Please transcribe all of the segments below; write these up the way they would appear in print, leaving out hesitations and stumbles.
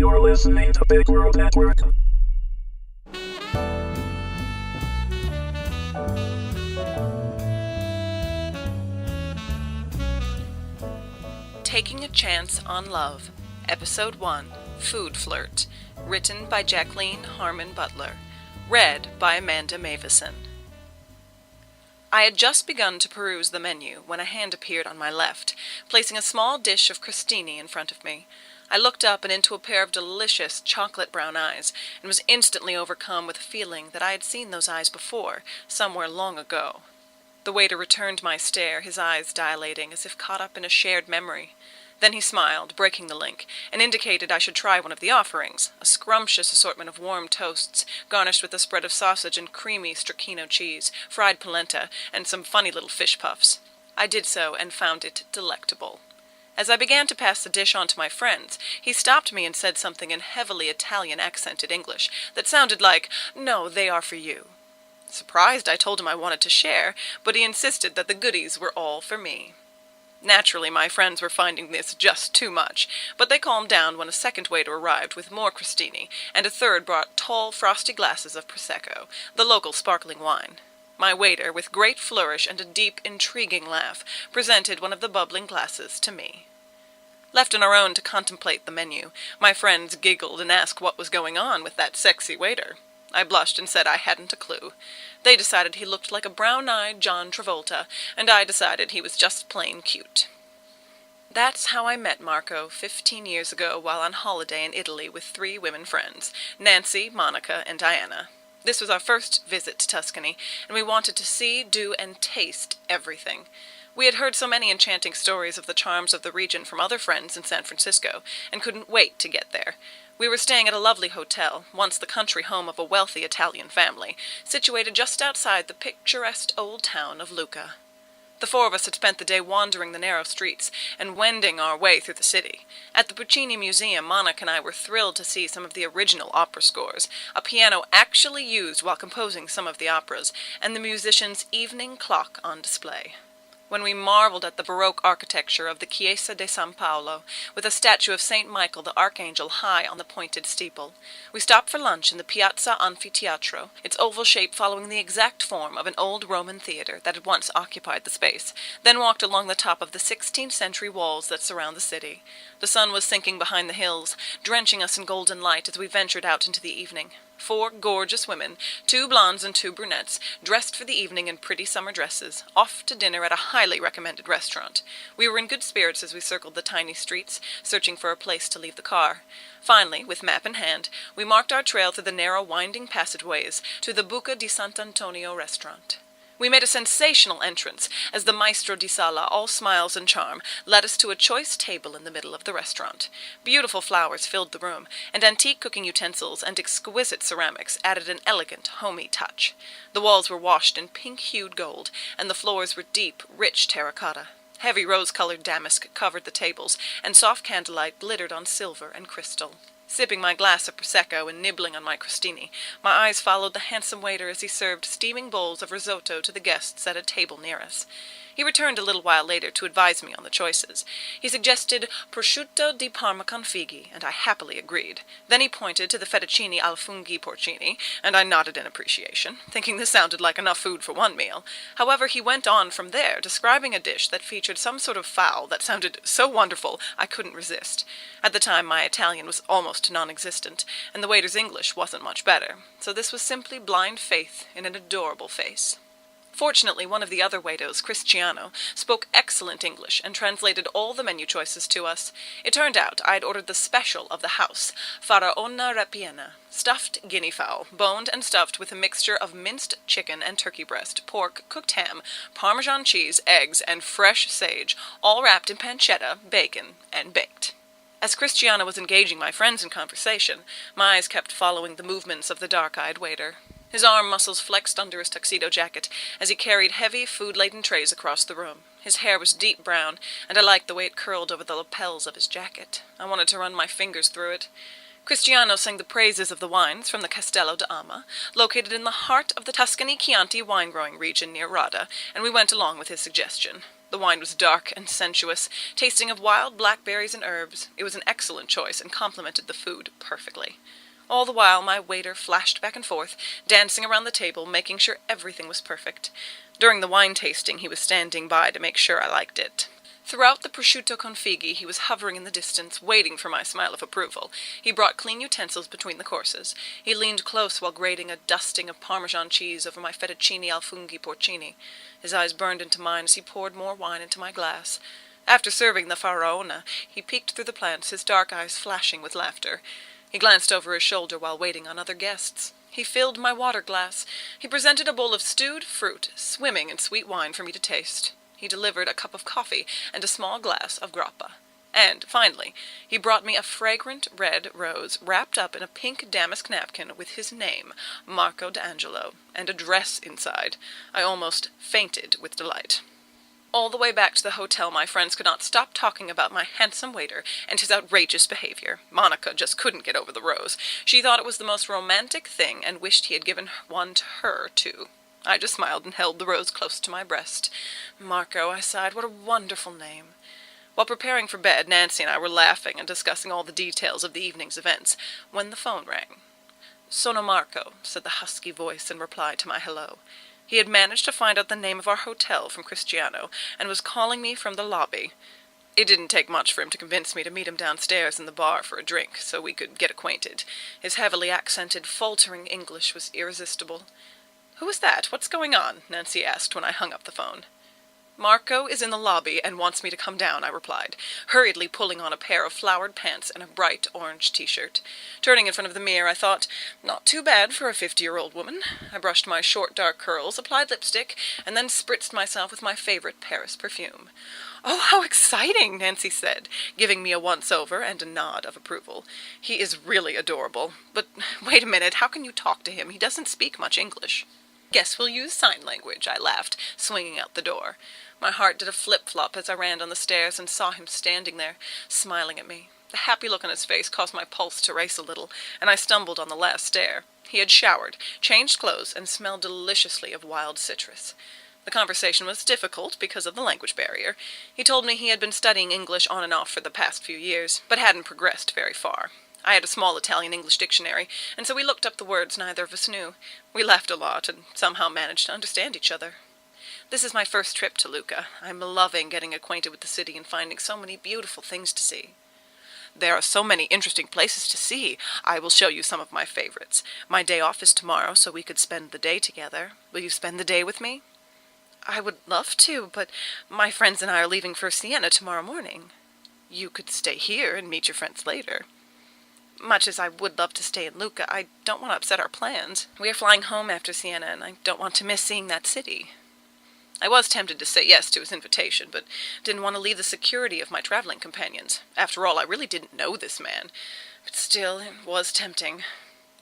You're listening to Big World Network. Taking a Chance on Love, Episode 1, Food Flirt, written by Jacqueline Harmon Butler, read by Amanda Mavison. I had just begun to peruse the menu when a hand appeared on my left, placing a small dish of crostini in front of me. I looked up and into a pair of delicious chocolate-brown eyes, and was instantly overcome with a feeling that I had seen those eyes before, somewhere long ago. The waiter returned my stare, his eyes dilating as if caught up in a shared memory. Then he smiled, breaking the link, and indicated I should try one of the offerings, a scrumptious assortment of warm toasts, garnished with a spread of sausage and creamy stracchino cheese, fried polenta, and some funny little fish puffs. I did so, and found it delectable. As I began to pass the dish on to my friends, he stopped me and said something in heavily Italian-accented English that sounded like, "No, they are for you." Surprised, I told him I wanted to share, but he insisted that the goodies were all for me. Naturally, my friends were finding this just too much, but they calmed down when a second waiter arrived with more crostini, and a third brought tall, frosty glasses of Prosecco, the local sparkling wine. My waiter, with great flourish and a deep, intriguing laugh, presented one of the bubbling glasses to me. Left on our own to contemplate the menu, my friends giggled and asked what was going on with that sexy waiter. I blushed and said I hadn't a clue. They decided he looked like a brown-eyed John Travolta, and I decided he was just plain cute. That's how I met Marco 15 years ago while on holiday in Italy with 3 women friends, Nancy, Monica, and Diana. This was our first visit to Tuscany, and we wanted to see, do, and taste everything. We had heard so many enchanting stories of the charms of the region from other friends in San Francisco, and couldn't wait to get there. We were staying at a lovely hotel, once the country home of a wealthy Italian family, situated just outside the picturesque old town of Lucca. The 4 of us had spent the day wandering the narrow streets and wending our way through the city. At the Puccini Museum, Monica and I were thrilled to see some of the original opera scores, a piano actually used while composing some of the operas, and the musician's evening clock on display. When we marveled at the Baroque architecture of the Chiesa de San Paolo, with a statue of St. Michael the Archangel high on the pointed steeple, we stopped for lunch in the Piazza Anfiteatro, its oval shape following the exact form of an old Roman theater that had once occupied the space, then walked along the top of the 16th-century walls that surround the city. The sun was sinking behind the hills, drenching us in golden light as we ventured out into the evening. 4 gorgeous women, 2 blondes and 2 brunettes, dressed for the evening in pretty summer dresses, off to dinner at a highly recommended restaurant. We were in good spirits as we circled the tiny streets, searching for a place to leave the car. Finally, with map in hand, we marked our trail through the narrow, winding passageways to the Buca di Sant'Antonio restaurant. We made a sensational entrance, as the maestro di sala, all smiles and charm, led us to a choice table in the middle of the restaurant. Beautiful flowers filled the room, and antique cooking utensils and exquisite ceramics added an elegant, homey touch. The walls were washed in pink-hued gold, and the floors were deep, rich terracotta. Heavy rose-colored damask covered the tables, and soft candlelight glittered on silver and crystal. Sipping my glass of Prosecco and nibbling on my crostini, my eyes followed the handsome waiter as he served steaming bowls of risotto to the guests at a table near us. He returned a little while later to advise me on the choices. He suggested prosciutto di Parma con fighi, and I happily agreed. Then he pointed to the fettuccine al funghi porcini, and I nodded in appreciation, thinking this sounded like enough food for one meal. However, he went on from there, describing a dish that featured some sort of fowl that sounded so wonderful I couldn't resist. At the time, my Italian was almost non-existent, and the waiter's English wasn't much better, so this was simply blind faith in an adorable face. Fortunately, one of the other waiters, Cristiano, spoke excellent English and translated all the menu choices to us. It turned out I had ordered the special of the house, faraona rapiena, stuffed guinea fowl, boned and stuffed with a mixture of minced chicken and turkey breast, pork, cooked ham, Parmesan cheese, eggs, and fresh sage, all wrapped in pancetta, bacon, and baked. As Cristiano was engaging my friends in conversation, my eyes kept following the movements of the dark-eyed waiter. His arm muscles flexed under his tuxedo jacket as he carried heavy, food-laden trays across the room. His hair was deep brown, and I liked the way it curled over the lapels of his jacket. I wanted to run my fingers through it. Cristiano sang the praises of the wines from the Castello d'Ama, located in the heart of the Tuscany-Chianti wine-growing region near Rada, and we went along with his suggestion. The wine was dark and sensuous, tasting of wild blackberries and herbs. It was an excellent choice and complemented the food perfectly. All the while my waiter flashed back and forth, dancing around the table, making sure everything was perfect. During the wine tasting he was standing by to make sure I liked it. Throughout the prosciutto confighi he was hovering in the distance, waiting for my smile of approval. He brought clean utensils between the courses. He leaned close while grating a dusting of Parmesan cheese over my fettuccine al funghi porcini. His eyes burned into mine as he poured more wine into my glass. After serving the faraona, he peeked through the plants, his dark eyes flashing with laughter. He glanced over his shoulder while waiting on other guests. He filled my water glass. He presented a bowl of stewed fruit, swimming in sweet wine for me to taste. He delivered a cup of coffee and a small glass of grappa. And, finally, he brought me a fragrant red rose wrapped up in a pink damask napkin with his name, Marco D'Angelo, and a dress inside. I almost fainted with delight. All the way back to the hotel my friends could not stop talking about my handsome waiter and his outrageous behavior. Monica just couldn't get over the rose. She thought it was the most romantic thing and wished he had given one to her, too. I just smiled and held the rose close to my breast. Marco, I sighed, what a wonderful name. While preparing for bed, Nancy and I were laughing and discussing all the details of the evening's events, when the phone rang. "Sono Marco," said the husky voice in reply to my hello. He had managed to find out the name of our hotel from Cristiano, and was calling me from the lobby. It didn't take much for him to convince me to meet him downstairs in the bar for a drink, so we could get acquainted. His heavily accented, faltering English was irresistible. "Who is that? What's going on?" Nancy asked when I hung up the phone. "Marco is in the lobby and wants me to come down," I replied, hurriedly pulling on a pair of flowered pants and a bright orange t-shirt. Turning in front of the mirror, I thought, not too bad for a 50-year-old woman. I brushed my short dark curls, applied lipstick, and then spritzed myself with my favorite Paris perfume. "Oh, how exciting!" Nancy said, giving me a once-over and a nod of approval. "He is really adorable. But wait a minute, how can you talk to him? He doesn't speak much English." "Guess we'll use sign language," I laughed, swinging out the door. My heart did a flip-flop as I ran down the stairs and saw him standing there, smiling at me. The happy look on his face caused my pulse to race a little, and I stumbled on the last stair. He had showered, changed clothes, and smelled deliciously of wild citrus. The conversation was difficult because of the language barrier. He told me he had been studying English on and off for the past few years, but hadn't progressed very far. I had a small Italian-English dictionary, and so we looked up the words neither of us knew. We laughed a lot, and somehow managed to understand each other. This is my first trip to Lucca. I'm loving getting acquainted with the city and finding so many beautiful things to see. There are so many interesting places to see. I will show you some of my favorites. My day off is tomorrow, so we could spend the day together. Will you spend the day with me? I would love to, but my friends and I are leaving for Siena tomorrow morning. You could stay here and meet your friends later. Much as I would love to stay in Lucca, I don't want to upset our plans. We are flying home after Siena, and I don't want to miss seeing that city. I was tempted to say yes to his invitation, but didn't want to leave the security of my traveling companions. After all, I really didn't know this man. But still, it was tempting.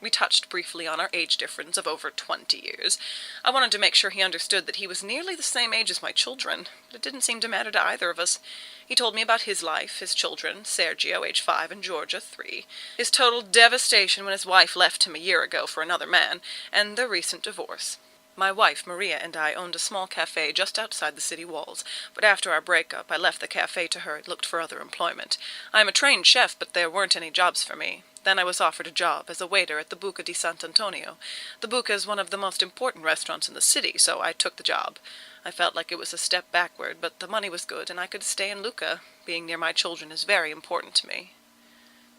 We touched briefly on our age difference of over 20 years. I wanted to make sure he understood that he was nearly the same age as my children, but it didn't seem to matter to either of us. He told me about his life, his children, Sergio, age 5, and Georgia, 3, his total devastation when his wife left him a year ago for another man, and their recent divorce. My wife, Maria, and I owned a small cafe just outside the city walls, but after our breakup I left the cafe to her and looked for other employment. I am a trained chef, but there weren't any jobs for me. Then I was offered a job as a waiter at the Buca di Sant'Antonio. The Buca is one of the most important restaurants in the city, so I took the job. I felt like it was a step backward, but the money was good, and I could stay in Lucca. Being near my children is very important to me.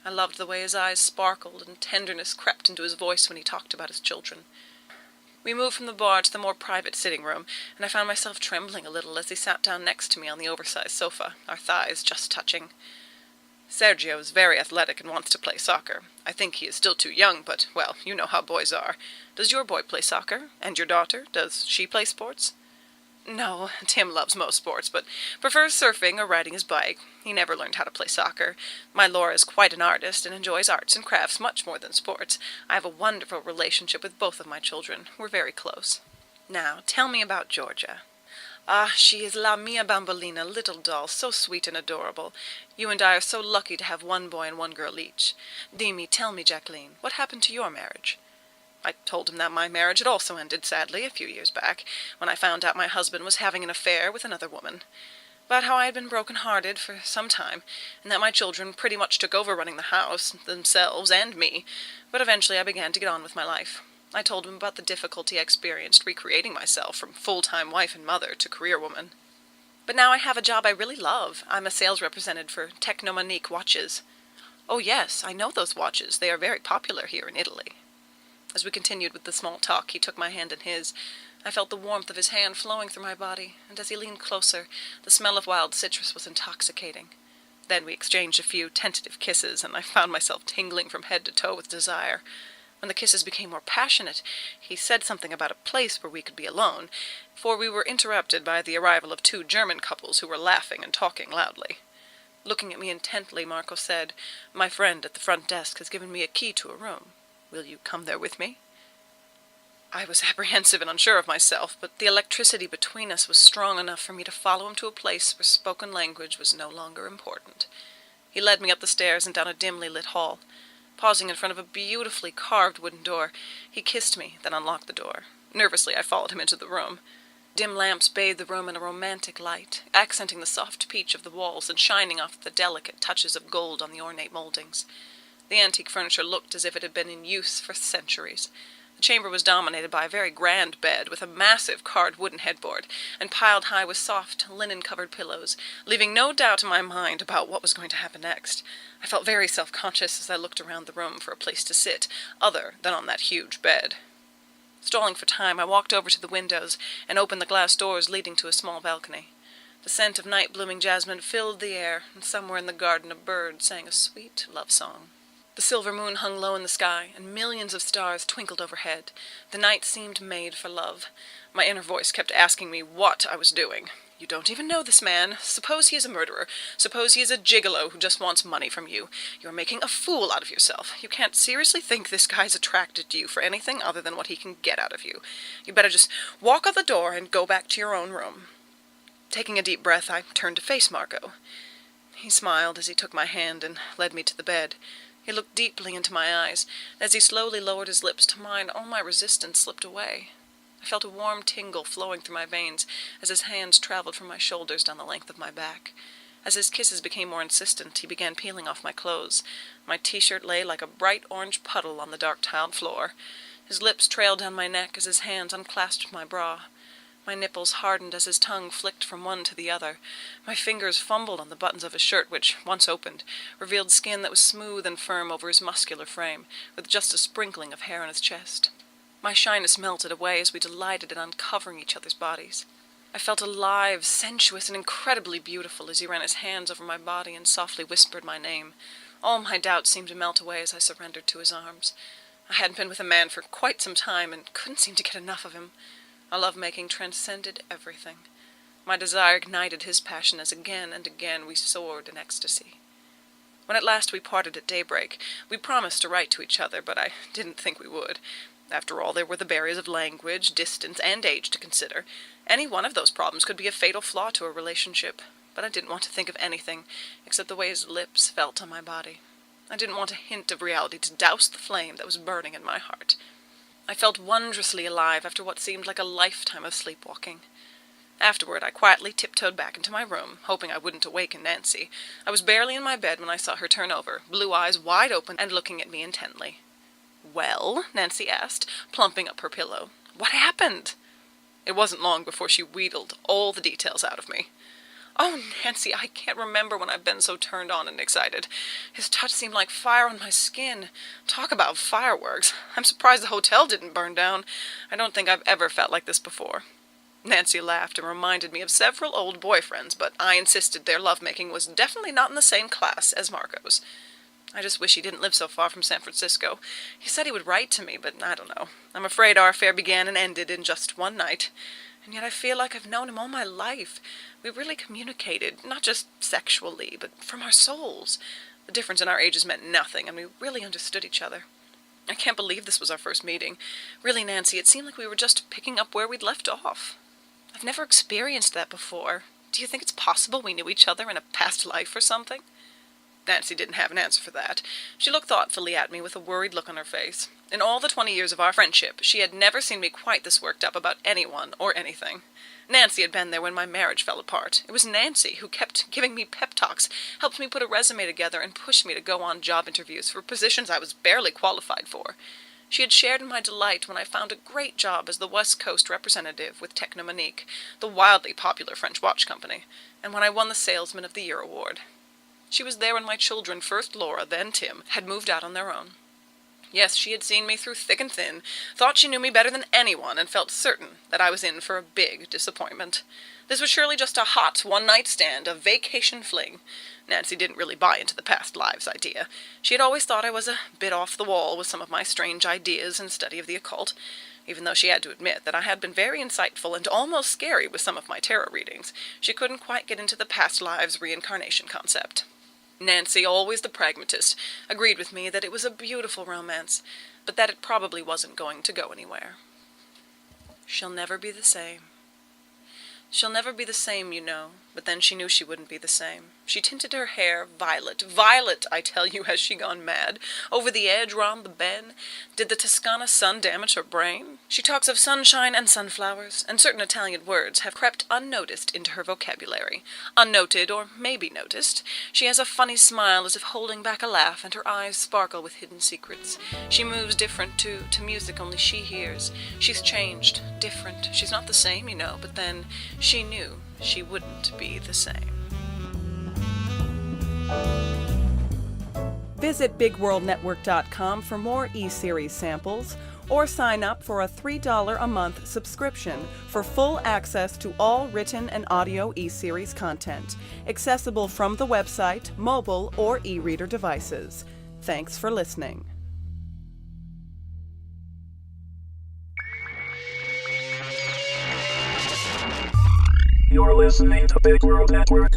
I loved the way his eyes sparkled and tenderness crept into his voice when he talked about his children. We moved from the bar to the more private sitting room, and I found myself trembling a little as he sat down next to me on the oversized sofa, our thighs just touching. Sergio is very athletic and wants to play soccer. I think he is still too young, but, well, you know how boys are. Does your boy play soccer? And your daughter? Does she play sports? No, Tim loves most sports, but prefers surfing or riding his bike. He never learned how to play soccer. My Laura is quite an artist and enjoys arts and crafts much more than sports. I have a wonderful relationship with both of my children. We're very close. Now, tell me about Georgia. Ah, she is la mia bambolina, little doll, so sweet and adorable. You and I are so lucky to have one boy and one girl each. Tell me, Jacqueline, what happened to your marriage? I told him that my marriage had also ended, sadly, a few years back, when I found out my husband was having an affair with another woman. about how I had been broken-hearted for some time, and that my children pretty much took over running the house, themselves and me, but eventually I began to get on with my life. I told him about the difficulty I experienced recreating myself from full-time wife and mother to career woman. But now I have a job I really love. I'm a sales representative for Technomonique watches. Oh yes, I know those watches. They are very popular here in Italy. As we continued with the small talk, he took my hand in his. I felt the warmth of his hand flowing through my body, and as he leaned closer, the smell of wild citrus was intoxicating. Then we exchanged a few tentative kisses, and I found myself tingling from head to toe with desire. When the kisses became more passionate, he said something about a place where we could be alone, for we were interrupted by the arrival of 2 German couples who were laughing and talking loudly. Looking at me intently, Marco said, "My friend at the front desk has given me a key to a room. Will you come there with me?" I was apprehensive and unsure of myself, but the electricity between us was strong enough for me to follow him to a place where spoken language was no longer important. He led me up the stairs and down a dimly lit hall. Pausing in front of a beautifully carved wooden door, he kissed me, then unlocked the door. Nervously, I followed him into the room. Dim lamps bathed the room in a romantic light, accenting the soft peach of the walls and shining off the delicate touches of gold on the ornate moldings. The antique furniture looked as if it had been in use for centuries. The chamber was dominated by a very grand bed with a massive carved wooden headboard, and piled high with soft, linen-covered pillows, leaving no doubt in my mind about what was going to happen next. I felt very self-conscious as I looked around the room for a place to sit, other than on that huge bed. Stalling for time, I walked over to the windows and opened the glass doors leading to a small balcony. The scent of night-blooming jasmine filled the air, and somewhere in the garden a bird sang a sweet love song. The silver moon hung low in the sky, and millions of stars twinkled overhead. The night seemed made for love. My inner voice kept asking me what I was doing. "You don't even know this man. Suppose he is a murderer. Suppose he is a gigolo who just wants money from you. You're making a fool out of yourself. You can't seriously think this guy's attracted to you for anything other than what he can get out of you. You better just walk out the door and go back to your own room." Taking a deep breath, I turned to face Marco. He smiled as he took my hand and led me to the bed. He looked deeply into my eyes. As he slowly lowered his lips to mine, all my resistance slipped away. I felt a warm tingle flowing through my veins as his hands traveled from my shoulders down the length of my back. As his kisses became more insistent, he began peeling off my clothes. My t-shirt lay like a bright orange puddle on the dark tiled floor. His lips trailed down my neck as his hands unclasped my bra. My nipples hardened as his tongue flicked from one to the other. My fingers fumbled on the buttons of his shirt, which, once opened, revealed skin that was smooth and firm over his muscular frame, with just a sprinkling of hair on his chest. My shyness melted away as we delighted in uncovering each other's bodies. I felt alive, sensuous, and incredibly beautiful as he ran his hands over my body and softly whispered my name. All my doubts seemed to melt away as I surrendered to his arms. I hadn't been with a man for quite some time and couldn't seem to get enough of him. Our love-making transcended everything. My desire ignited his passion as again and again we soared in ecstasy. When at last we parted at daybreak, we promised to write to each other, but I didn't think we would. After all, there were the barriers of language, distance, and age to consider. Any one of those problems could be a fatal flaw to a relationship, but I didn't want to think of anything except the way his lips felt on my body. I didn't want a hint of reality to douse the flame that was burning in my heart. I felt wondrously alive after what seemed like a lifetime of sleepwalking. Afterward, I quietly tiptoed back into my room, hoping I wouldn't awaken Nancy. I was barely in my bed when I saw her turn over, blue eyes wide open and looking at me intently. "Well?" Nancy asked, plumping up her pillow. "What happened?" It wasn't long before she wheedled all the details out of me. "Oh, Nancy, I can't remember when I've been so turned on and excited. His touch seemed like fire on my skin. Talk about fireworks. I'm surprised the hotel didn't burn down. I don't think I've ever felt like this before." Nancy laughed and reminded me of several old boyfriends, but I insisted their lovemaking was definitely not in the same class as Marco's. I just wish he didn't live so far from San Francisco. He said he would write to me, but I don't know. I'm afraid our affair began and ended in just one night. And yet I feel like I've known him all my life. We really communicated, not just sexually, but from our souls. The difference in our ages meant nothing, and we really understood each other. I can't believe this was our first meeting. Really, Nancy, it seemed like we were just picking up where we'd left off. I've never experienced that before. Do you think it's possible we knew each other in a past life or something? Nancy didn't have an answer for that. She looked thoughtfully at me with a worried look on her face. In all the 20 years of our friendship, she had never seen me quite this worked up about anyone or anything. Nancy had been there when my marriage fell apart. It was Nancy who kept giving me pep talks, helped me put a resume together, and pushed me to go on job interviews for positions I was barely qualified for. She had shared in my delight when I found a great job as the West Coast representative with Technomonique, the wildly popular French watch company, and when I won the Salesman of the Year award. She was there when my children, first Laura, then Tim, had moved out on their own. Yes, she had seen me through thick and thin, thought she knew me better than anyone, and felt certain that I was in for a big disappointment. This was surely just a hot one-night stand, a vacation fling. Nancy didn't really buy into the past lives idea. She had always thought I was a bit off the wall with some of my strange ideas and study of the occult, even though she had to admit that I had been very insightful and almost scary with some of my tarot readings. She couldn't quite get into the past lives reincarnation concept. Nancy, always the pragmatist, agreed with me that it was a beautiful romance, but that it probably wasn't going to go anywhere. She'll never be the same. She'll never be the same, you know, but then she knew she wouldn't be the same. She tinted her hair violet, violet, I tell you, has she gone mad? Over the edge, round the bend? Did the Toscana sun damage her brain? She talks of sunshine and sunflowers, and certain Italian words have crept unnoticed into her vocabulary. Unnoted, or maybe noticed. She has a funny smile as if holding back a laugh, and her eyes sparkle with hidden secrets. She moves different, too, to music only she hears. She's changed, different. She's not the same, you know, but then she knew she wouldn't be the same. Visit BigWorldNetwork.com for more e-series samples, or sign up for a $3 a month subscription for full access to all written and audio e-series content, accessible from the website, mobile, or e-reader devices. Thanks for listening. You're listening to Big World Network.